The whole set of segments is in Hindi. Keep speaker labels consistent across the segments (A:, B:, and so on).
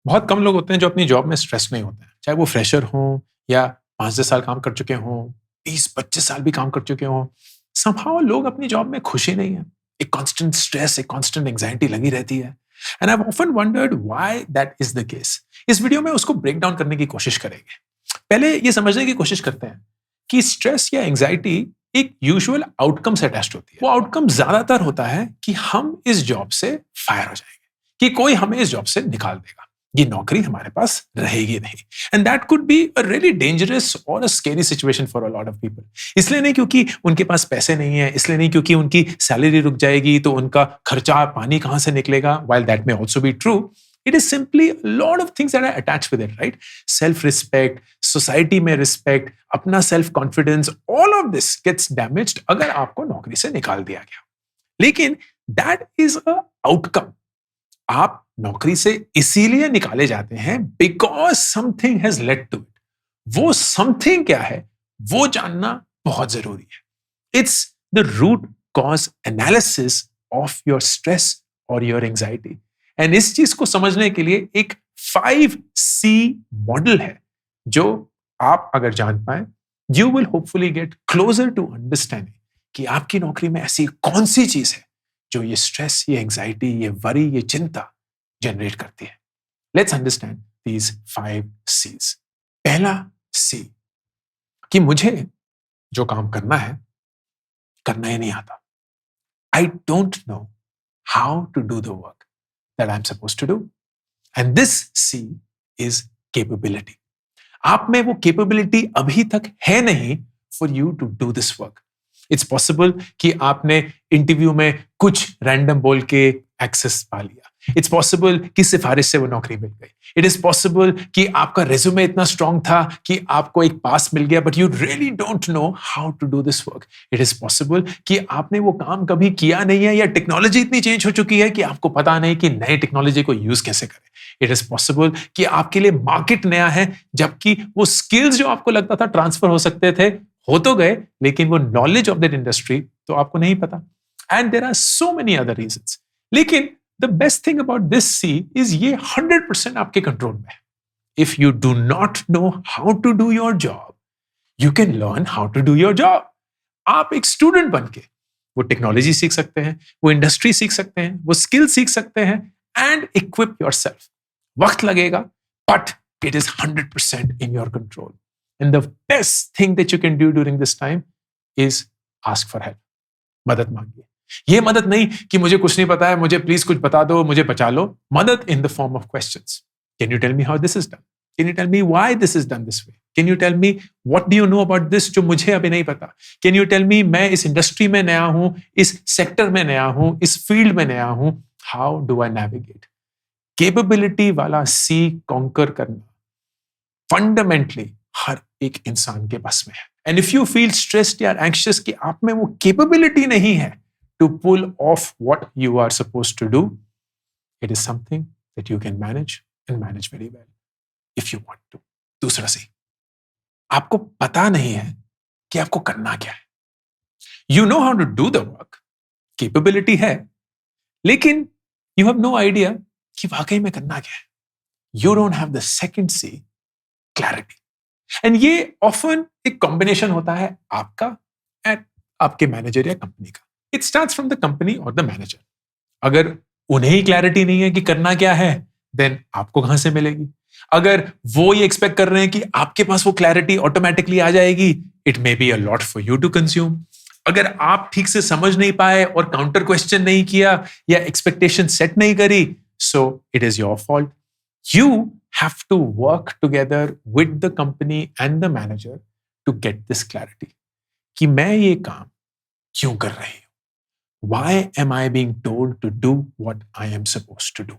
A: बहुत कम लोग होते हैं जो अपनी जॉब में स्ट्रेस नहीं होते हैं, चाहे वो फ्रेशर हों या 5-10 साल काम कर चुके हों, 20-25 साल भी काम कर चुके हों। समहाउ लोग अपनी जॉब में खुश ही नहीं है। एक कांस्टेंट स्ट्रेस, एक कांस्टेंट एंग्जायटी लगी रहती है। And I have often wondered why that is the case. इस वीडियो में उसको ब्रेक डाउन करने की कोशिश करेंगे। पहले ये समझने की कोशिश करते हैं कि स्ट्रेस या एंग्जायटी एक यूजुअल आउटकम से अटैच्ड होती है। वो आउटकम ज्यादातर होता है कि हम इस जॉब से फायर हो जाएंगे, कि कोई हमें इस जॉब से निकाल देगा, ये नौकरी हमारे पास रहेगी नहीं। And that could be a really dangerous और a scary situation for a lot of people. इसलिए नहीं क्योंकि उनके पास पैसे नहीं है, इसलिए नहीं क्योंकि उनकी सैलरी रुक जाएगी तो उनका खर्चा पानी कहां से निकलेगा, while that may also be true. It is simply a lot of things that are attached with it, right? Self respect, society में respect, अपना self confidence, all of this gets damaged अगर आपको नौकरी से निकाल दिया गया। लेकिन that is a outcome. आप नौकरी से इसीलिए निकाले जाते हैं because something has led to it. वो समथिंग क्या है वो जानना बहुत जरूरी है। It's the root cause analysis of your stress और योर एंजाइटी। एंड इस चीज को समझने के लिए एक 5C मॉडल है जो आप अगर जान पाए, you will hopefully get closer to understanding कि आपकी नौकरी में ऐसी कौन सी चीज है जो ये स्ट्रेस, ये एंजाइटी, ये वरी, ये चिंता जनरेट करती है। Let's understand these 5C's। पहला C कि मुझे जो काम करना है करना ही नहीं आता। I don't know how to do the work that I am suppose to do. And this C is capability. आप में वो केपेबिलिटी अभी तक है नहीं for you to do this work. It's possible कि आपने इंटरव्यू में कुछ रैंडम बोल के एक्सेस पा लिया। इट्स पॉसिबल कि सिफारिश से वो नौकरी मिल गई। इट इज पॉसिबल कि आपका रेज्यूमे इतना स्ट्रांग था कि आपको एक पास मिल गया, but you really don't know how to do this work. It is possible कि आपने वो काम कभी किया नहीं है या टेक्नोलॉजी इतनी चेंज हो चुकी है कि आपको पता नहीं कि नई टेक्नोलॉजी को यूज कैसे करें। इट इज पॉसिबल कि आपके लिए मार्केट नया है, जबकि वो स्किल्स जो आपको लगता था ट्रांसफर हो सकते थे हो तो गए, लेकिन वो नॉलेज ऑफ दैट इंडस्ट्री तो आपको नहीं पता। And there are so many other reasons. लेकिन the best thing about this C is ये 100% आपके कंट्रोल में है। If you do not know how to do your job, you can learn how to do your job. आप एक स्टूडेंट बन के वो टेक्नोलॉजी सीख सकते हैं, वो इंडस्ट्री सीख सकते हैं, वो स्किल सीख सकते हैं एंड इक्विप योर सेल्फ। वक्त लगेगा, but it is 100% in your control. And the best thing that you can do during this time is ask for help. मदद मांगिए। ये मदद नहीं कि मुझे कुछ नहीं पता है, मुझे प्लीज कुछ बता दो, मुझे बचा लो। मदद in the form of questions. Can you tell me how this is done? Can you tell me why this is done this way? Can you tell me what do you know about this जो मुझे अभी नहीं पता? Can you tell me मैं इस इंडस्ट्री में नया हूं, इस सेक्टर में नया हूं, इस फील्ड में नया हूं, how do I navigate? Capability वाला C conquer करना फंडामेंटली हर एक इंसान के बस में है। And if you feel stressed या एंग्शियस कि आप में वो कैपेबिलिटी नहीं है to pull off what you are supposed to do, it is something that you can manage and manage very well if you want to. दूसरा सी, आपको पता नहीं है कि आपको करना क्या है। You know how to do the work, capability है, लेकिन यू हैव नो आइडिया कि वाकई में करना क्या है। You don't have the second C, clarity. And ये ऑफन एक कॉम्बिनेशन होता है आपका एंड आपके मैनेजर या कंपनी का। It starts from the company और द मैनेजर। अगर उन्हें ही क्लैरिटी नहीं है कि करना क्या है, देन आपको कहां से मिलेगी? अगर वो ये एक्सपेक्ट कर रहे हैं कि आपके पास वो क्लैरिटी ऑटोमेटिकली आ जाएगी, it may be a lot for you to consume. अगर आप ठीक से समझ नहीं पाए और काउंटर क्वेश्चन नहीं किया या एक्सपेक्टेशन सेट नहीं करी, so it is your fault. You have to work together with the company and the manager to get this clarity कि मैं ये काम क्यों कर रही हूं? Why am I being told to do what I am supposed to do?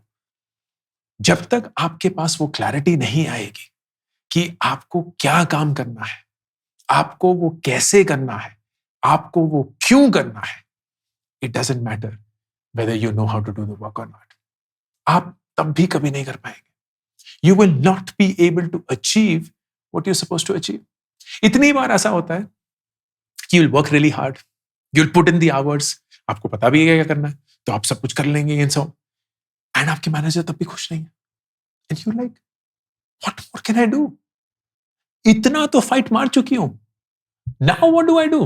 A: जब तक आपके पास वो क्लैरिटी नहीं आएगी कि आपको क्या काम करना है, आपको वो कैसे करना है, आपको वो क्यों करना है, it doesn't matter whether you know how to do the work or not. आप तब भी कभी नहीं कर पाएंगे। You will not be able to achieve what you're supposed to achieve. इतनी बार ऐसा होता है कि you'll work really hard, you'll put in the hours, आपको पता भी है क्या करना है, तो आप सब कुछ कर लेंगे इन सब, एंड आपके मैनेजर तब भी खुश नहीं है। And you like, what more can I do? इतना तो फाइट मार चुकी हूं, now what do I do?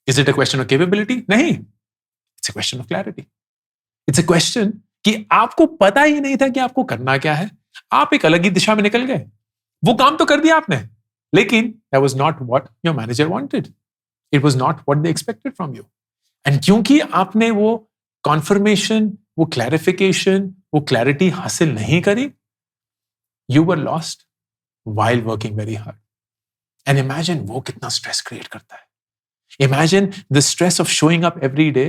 A: Is it a question of capability? नहीं, it's a question of clarity. It's a question कि आपको पता ही नहीं था कि आपको करना क्या है, आप एक अलग ही दिशा में निकल गए। वो काम तो कर दिया आपने, लेकिन that was not what your manager wanted. It was not what they expected from you. And क्योंकि आपने वो confirmation, वो clarification, वो clarity हासिल नहीं करी, you were lost while working very hard. And imagine वो कितना stress create करता है। Imagine the stress of showing up every day,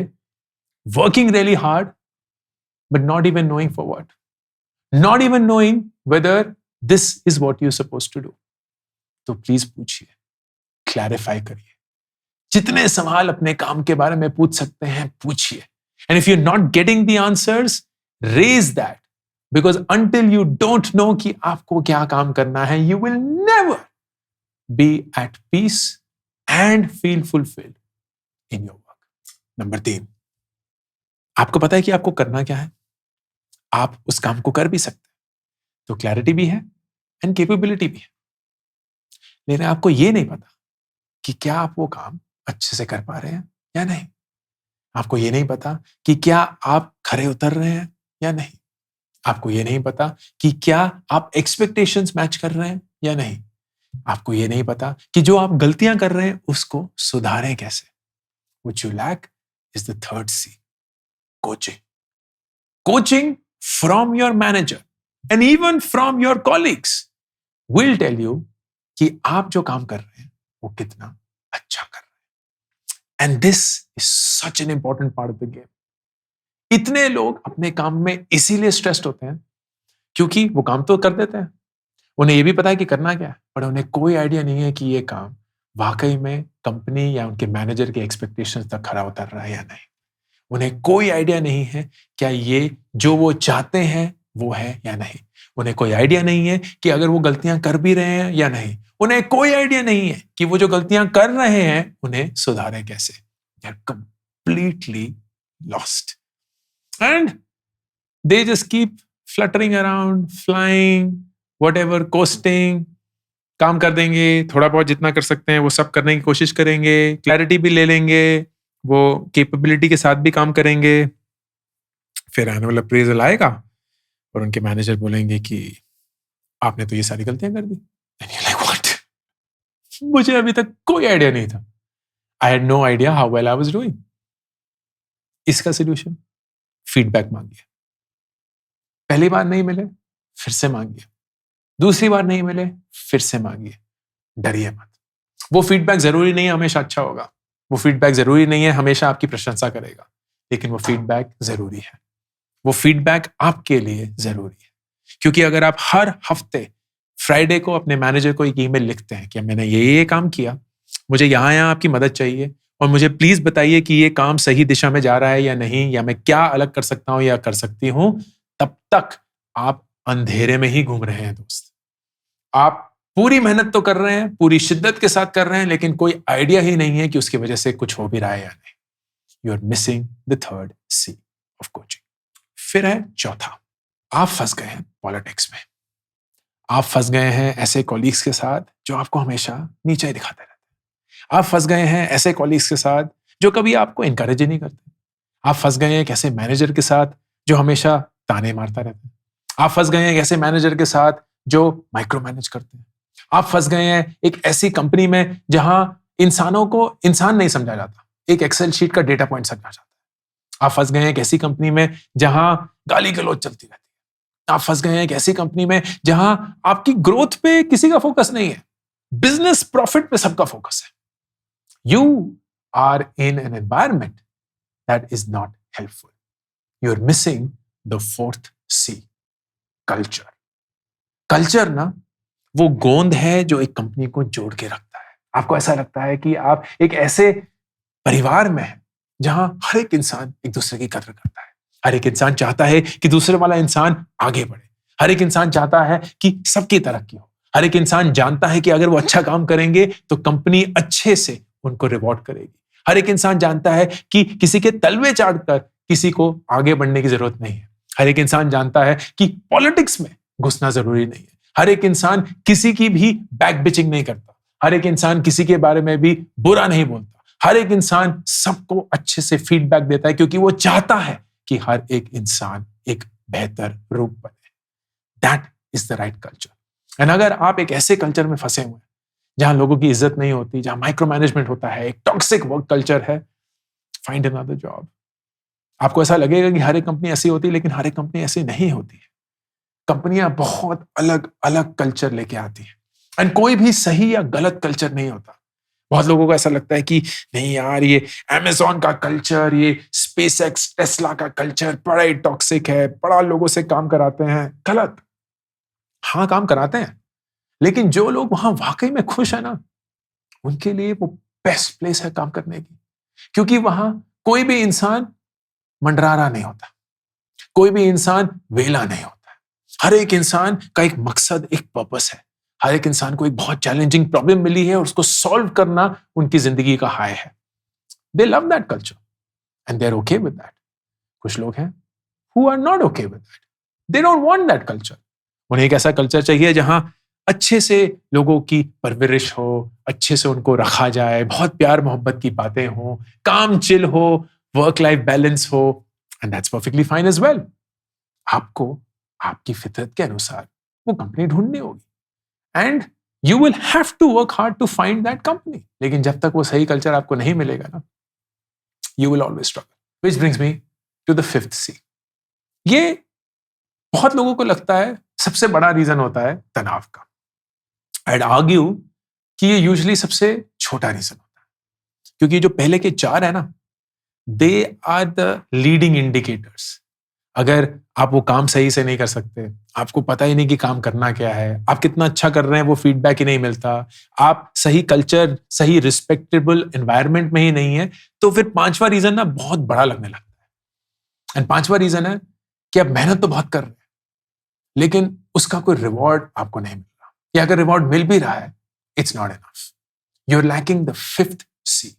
A: working really hard, but not even knowing for what. Not even knowing whether this is what you're supposed to do. तो प्लीज पूछिए, क्लैरिफाई करिए। जितने सवाल अपने काम के बारे में पूछ सकते हैं पूछिए। And if you not getting the answers, raise that, because until you don't know कि आपको क्या काम करना है, you will never be at peace and feel fulfilled in your work. Number 3, आपको पता है कि आपको करना क्या है, आप उस काम को कर भी सकते हैं, तो क्लैरिटी भी है एंड कैपेबिलिटी भी है। लेकिन आपको ये नहीं पता कि क्या आप वो काम अच्छे से कर पा रहे हैं या नहीं। आपको ये नहीं पता कि क्या आप खरे उतर रहे हैं या नहीं। आपको ये नहीं पता कि क्या आप एक्सपेक्टेशंस मैच कर रहे हैं या नहीं। आपको ये नहीं पता कि जो आप गलतियां कर रहे हैं उसको सुधारें कैसे। What you lack is the third C, coaching. Coaching from your manager and even from your colleagues will tell you कि आप जो काम कर रहे हैं वो कितना अच्छा कर रहे हैं। And this is such an important part of the game. इतने लोग अपने काम में इसीलिए स्ट्रेस्ड होते हैं क्योंकि वो काम तो कर देते हैं, उन्हें ये भी पता है कि करना क्या है, पर उन्हें कोई आइडिया नहीं है कि ये काम वाकई में कंपनी या उनके मैनेजर के एक्सपेक्टेशंस तक खरा उतर रहा है या नहीं। उन्हें कोई आइडिया नहीं है क्या ये जो वो चाहते हैं वो है या नहीं। उन्हें कोई आइडिया नहीं है कि अगर वो गलतियां कर भी रहे हैं या नहीं। उन्हें कोई आइडिया नहीं है कि वो जो गलतियां कर रहे हैं उन्हें सुधारें कैसे। They are completely lost. And they just keep fluttering around, flying, whatever, coasting. काम कर देंगे, थोड़ा बहुत जितना कर सकते हैं वो सब करने की कोशिश करेंगे, क्लैरिटी भी ले लेंगे, वो कैपेबिलिटी के साथ भी काम करेंगे। फिर एनुअल अप्रेजल आएगा और उनके मैनेजर बोलेंगे कि आपने तो ये सारी गलतियां कर दी। And you like what? मुझे अभी तक कोई आइडिया नहीं था। I had no idea how well I was doing. इसका सॉल्यूशन, फीडबैक मांगिए। पहली बार नहीं मिले फिर से मांगिए, दूसरी बार नहीं मिले फिर से मांगिए। डरिए मत। वो फीडबैक जरूरी नहीं है हमेशा अच्छा होगा, वो फीडबैक जरूरी नहीं है हमेशा आपकी प्रशंसा करेगा, लेकिन वो फीडबैक जरूरी है। वो फीडबैक आपके लिए जरूरी है, क्योंकि अगर आप हर हफ्ते फ्राइडे को अपने मैनेजर को एक ईमेल लिखते हैं कि मैंने ये काम किया, मुझे यहाँ आपकी मदद चाहिए और मुझे प्लीज बताइए कि ये काम सही दिशा में जा रहा है या नहीं, या मैं क्या अलग कर सकता हूं या कर सकती हूं, तब तक आप अंधेरे में ही घूम रहे हैं दोस्त। आप पूरी मेहनत तो कर रहे हैं, पूरी शिद्दत के साथ कर रहे हैं, लेकिन कोई आइडिया ही नहीं है कि उसकी वजह से कुछ हो भी रहा है या नहीं। You are missing the third C of coaching. फिर है चौथा, आप फंस गए हैं पॉलिटिक्स में। आप फंस गए हैं ऐसे कॉलीग्स के साथ जो आपको हमेशा नीचे दिखाते रहते हैं। आप फंस गए हैं ऐसे कॉलीग्स के साथ जो कभी आपको इनकरेज ही नहीं करते। आप फंस गए हैं एक ऐसे मैनेजर के साथ जो हमेशा ताने मारता रहता है। आप फंस गए हैं एक ऐसे मैनेजर के साथ जो माइक्रो मैनेज करते हैं। आप फंस गए हैं एक ऐसी कंपनी में जहां इंसानों को इंसान नहीं समझा जाता, एक एक्सेल शीट का डेटा पॉइंट समझा जाता है। आप फंस गए हैं एक ऐसी कंपनी में जहां गाली गलौज चलती रहती है। आप फंस गए हैं एक ऐसी कंपनी में जहां आपकी ग्रोथ पे किसी का फोकस नहीं है, बिजनेस प्रॉफिट पे सबका फोकस है। You are in an environment that is not helpful. You are missing the fourth C, culture. Culture ना वो गोंद है जो एक कंपनी को जोड़ के रखता है। आपको ऐसा लगता है कि आप एक ऐसे परिवार में हैं जहां हर एक इंसान एक दूसरे की कदर करता है। हर एक इंसान चाहता है कि दूसरे वाला इंसान आगे बढ़े। हर एक इंसान चाहता है कि सबकी तरक्की हो। हर एक इंसान जानता है कि अगर वो अच्छा काम करेंगे तो कंपनी अच्छे से उनको रिवॉर्ड करेगी। हर एक इंसान जानता है कि किसी के तलवे चाटकर किसी को आगे बढ़ने की जरूरत नहीं है। हर एक इंसान जानता है कि पॉलिटिक्स में घुसना जरूरी नहीं है। हर एक इंसान किसी की भी बैक बिचिंग नहीं करता। हर एक इंसान किसी के बारे में भी बुरा नहीं बोलता। हर एक इंसान सबको अच्छे से फीडबैक देता है क्योंकि वो चाहता है कि हर एक इंसान एक बेहतर रूप बने। That is the right culture. And अगर आप एक ऐसे कल्चर में फंसे हुए हैं जहां लोगों की इज्जत नहीं होती, जहां माइक्रो मैनेजमेंट होता है, एक टॉक्सिक वर्क कल्चर है, फाइंड अनदर जॉब। आपको ऐसा लगेगा कि हर एक कंपनी ऐसी होती है, लेकिन हर एक कंपनी ऐसी नहीं होती है। कंपनियां बहुत अलग अलग कल्चर लेके आती हैं एंड कोई भी सही या गलत कल्चर नहीं होता। बहुत लोगों को ऐसा लगता है कि नहीं यार, ये अमेज़न का कल्चर, ये स्पेसएक्स टेस्ला का कल्चर बड़ा ही टॉक्सिक है, बड़ा लोगों से काम कराते हैं। गलत। हाँ, काम कराते हैं, लेकिन जो लोग वहां वाकई में खुश है ना, उनके लिए वो बेस्ट प्लेस है काम करने की। क्योंकि वहां कोई भी इंसान मंडरारा नहीं होता, कोई भी इंसान वेला नहीं होता। हर एक इंसान का एक मकसद, एक पर्पस है। हर एक इंसान को एक बहुत चैलेंजिंग प्रॉब्लम मिली है और उसको सॉल्व करना उनकी जिंदगी का हाय है। They love that culture and they are okay with that. कुछ लोग हैं who are not okay with that. They don't want that culture. उन्हें एक ऐसा कल्चर चाहिए जहां अच्छे से लोगों की परवरिश हो, अच्छे से उनको रखा जाए, बहुत प्यार मोहब्बत की बातें हो, काम चिल हो, वर्क लाइफ बैलेंस हो, and that's perfectly fine as well. आपको आपकी फितरत के अनुसार वो कंपनी ढूंढनी होगी and you will have to work hard to find that company. लेकिन जब तक वो सही कल्चर आपको नहीं मिलेगा ना, you will always struggle. Which brings me to the fifth C. ये बहुत लोगों को लगता है सबसे बड़ा रीजन होता है तनाव का। I'd argue कि ये यूजुअली सबसे छोटा रीजन होता है, क्योंकि जो पहले के चार है ना, they are the leading indicators. अगर आप वो काम सही से नहीं कर सकते, आपको पता ही नहीं कि काम करना क्या है, आप कितना अच्छा कर रहे हैं वो फीडबैक ही नहीं मिलता, आप सही कल्चर, सही रिस्पेक्टेबल एनवायरनमेंट में ही नहीं है, तो फिर पांचवा रीजन ना बहुत बड़ा लगने लगता है। एंड पांचवा रीजन है कि आप मेहनत तो बहुत कर रहे हैं, लेकिन उसका कोई रिवॉर्ड आपको नहीं मिल रहा, या अगर रिवॉर्ड मिल भी रहा है, it's not enough. You are lacking the fifth C,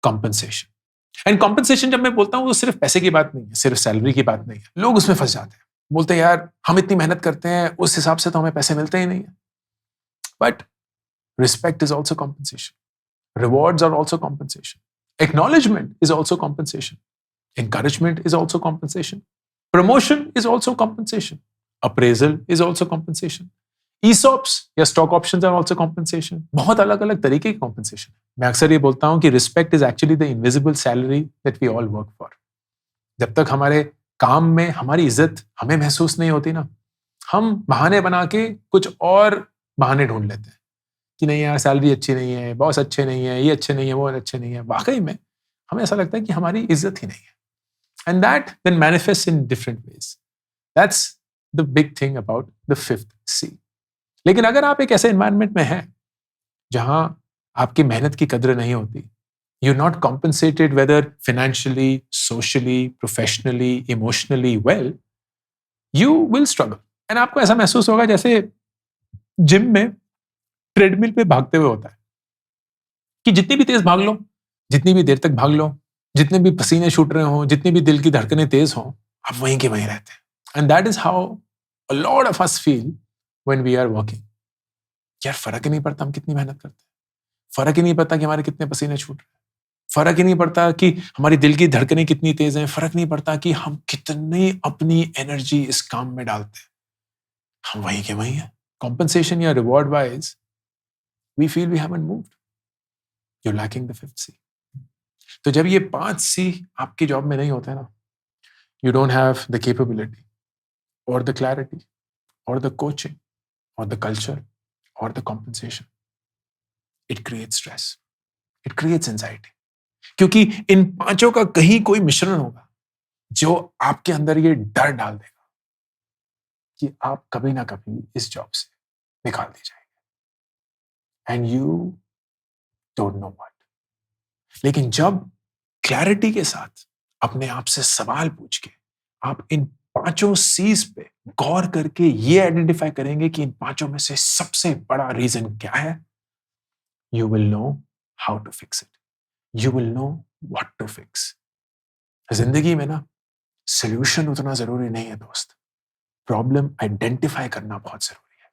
A: compensation. And compensation जब मैं बोलता हूं तो सिर्फ पैसे की बात नहीं है, सिर्फ सैलरी की बात नहीं है। लोग उसमें फंस जाते हैं, बोलते हैं यार हम इतनी मेहनत करते हैं, उस हिसाब से तो हमें पैसे मिलते ही नहीं है। But respect is also compensation, rewards are also compensation, acknowledgement is also compensation, encouragement is also compensation, promotion is also compensation, appraisal is also compensation, ESOPs या stock options are also compensation। बहुत अलग अलग तरीके की compensation है। मैं अक्सर ये बोलता हूं कि respect is actually the invisible salary that we all work for। जब तक हमारे काम में हमारी इज्जत हमें महसूस नहीं होती ना, हम बहाने बना के कुछ और बहाने ढूंढ लेते हैं कि नहीं यार सैलरी अच्छी नहीं है, बॉस अच्छे नहीं है, ये अच्छे नहीं है, वो अच्छे नहीं है। वाकई में हमें ऐसा लगता है कि हमारी इज्जत ही नहीं है। And that then manifests in different ways. That's the big thing about the fifth C. लेकिन अगर आप एक ऐसे environment में हैं जहां आपकी मेहनत की कद्र नहीं होती, you're not compensated whether financially, socially, professionally, emotionally well, you will struggle. And आपको ऐसा महसूस होगा जैसे जिम में ट्रेडमिल पे भागते हुए होता है कि जितनी भी तेज भाग लो, जितनी भी देर तक भाग लो, जितने भी पसीने छूट रहे हों, जितनी भी दिल की धड़कनें तेज हों, आप वहीं के वहीं रहते हैं। And that is how a lot of us feel when we are working. यार फर्क ही नहीं पड़ता हम कितनी मेहनत करते हैं, फर्क ही नहीं पड़ता कि हमारे कितने पसीने छूट रहे हैं, फर्क ही नहीं पड़ता कि हमारी दिल की धड़कनें कितनी तेज हैं, फर्क नहीं पड़ता कि हम कितनी अपनी एनर्जी इस काम में डालते हैं, हम वहीं के वहीं हैं। कॉम्पनसेशन या reward wise we feel we haven't moved, you are lacking the fifth C. तो जब ये 5 सी आपकी जॉब में नहीं होते ना, you don't have the capability और द क्लैरिटी और द कोचिंग और द कल्चर और the compensation, it creates stress, it creates anxiety. क्योंकि इन पांचों का कहीं कोई मिश्रण होगा जो आपके अंदर ये डर डाल देगा कि आप कभी ना कभी इस जॉब से निकाल दिए जाएंगे and you don't know what. लेकिन जब क्लैरिटी के साथ अपने आप से सवाल पूछ के आप इन पांचों सीज पे गौर करके ये आइडेंटिफाई करेंगे कि इन पांचों में से सबसे बड़ा रीजन क्या है, you will know how to fix it, you will know what to fix. जिंदगी में ना सोल्यूशन उतना जरूरी नहीं है दोस्त, प्रॉब्लम आइडेंटिफाई करना बहुत जरूरी है।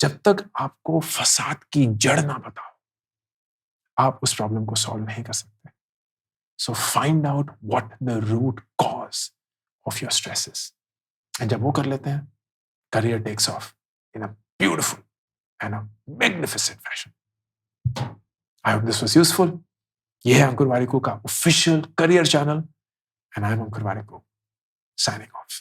A: जब तक आपको फसाद की जड़ ना बताओ, आप उस प्रॉब्लम को सॉल्व नहीं कर सकते। So find out what the root cause of your stresses, and जब वो कर लेते हैं, career takes off in a beautiful and a magnificent fashion. I hope this was useful. ये है अंकुर वारिको का official career channel, and I am Ankur Warikoo, signing off.